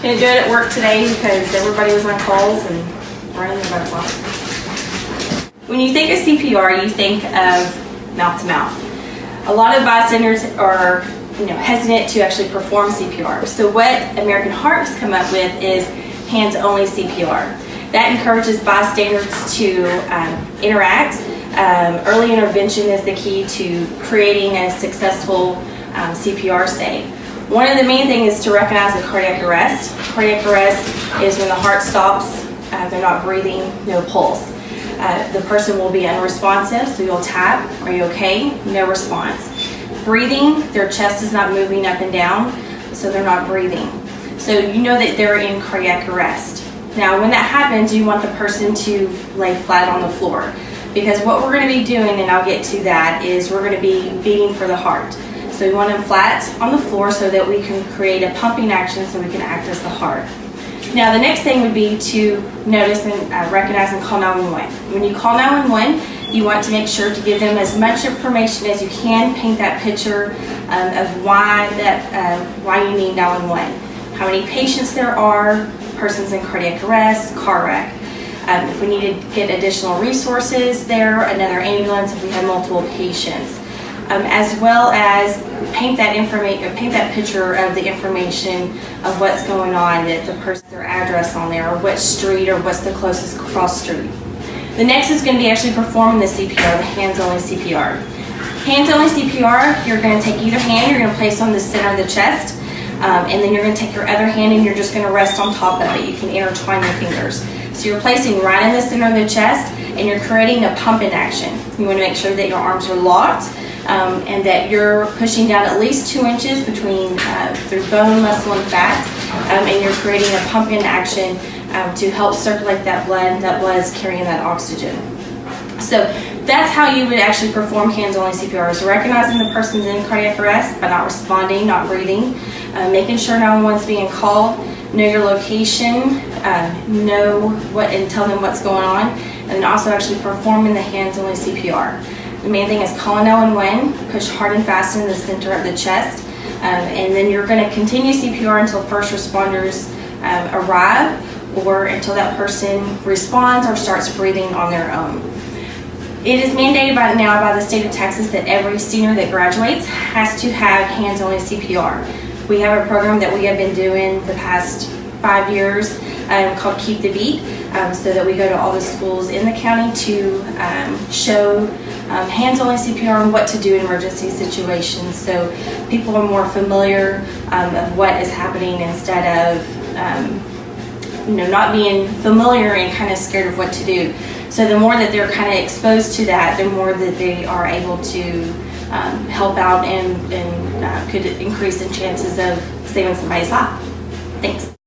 Couldn't do it at work today because everybody was on calls and running their butts off. When you think of CPR, you think of mouth to mouth. A lot of bystanders are hesitant to actually perform CPR. So what American Heart has come up with is hands-only CPR. That encourages bystanders to interact. Early intervention is the key to creating a successful CPR stay. One of the main things is to recognize a cardiac arrest. Cardiac arrest is when the heart stops, they're not breathing, no pulse. The person will be unresponsive, so you'll tap, "Are you okay?" No response. Breathing, their chest is not moving up and down, so they're not breathing. So you know that they're in cardiac arrest. Now when that happens, you want the person to lay flat on the floor, because what we're going to be doing, and I'll get to that, is we're going to be beating for the heart. So we want them flat on the floor so that we can create a pumping action so we can act as the heart. Now the next thing would be to notice and recognize and call 911. When you call 911, you want to make sure to give them as much information as you can, paint that picture of why you need 911. How many patients there are, persons in cardiac arrest, car wreck. If we need to get additional resources there, another ambulance if we have multiple patients. As well as paint that picture of the information of what's going on, that the person, their address on there, or what street, or what's the closest cross street. The next is going to be actually performing the CPR, the hands-only CPR. Hands-only CPR, you're going to take either hand, you're going to place on the center of the chest, and then you're going to take your other hand and you're just going to rest on top of it. You can intertwine your fingers. So you're placing right in the center of the chest and you're creating a pumping action. You want to make sure that your arms are locked and that you're pushing down at least 2 inches between through bone, muscle, and fat, and you're creating a pumping action to help circulate that blood, and that blood is carrying that oxygen. So that's how you would actually perform hands-only CPR, is recognizing the person's in cardiac arrest by not responding, not breathing, making sure 911's being called, know your location, know what, and tell them what's going on, and then also actually performing the hands-only CPR. The main thing is calling 911, push hard and fast in the center of the chest, and then you're going to continue CPR until first responders arrive, or until that person responds or starts breathing on their own. It is mandated now by the state of Texas that every senior that graduates has to have hands-only CPR. We have a program that we have been doing the past 5 years called Keep the Beat, so that we go to all the schools in the county to show hands-only CPR and what to do in emergency situations, so people are more familiar of what is happening instead of not being familiar and kind of scared of what to do. So the more that they're kind of exposed to that, the more that they are able to help out and could increase in chances of saving somebody's life. Thanks.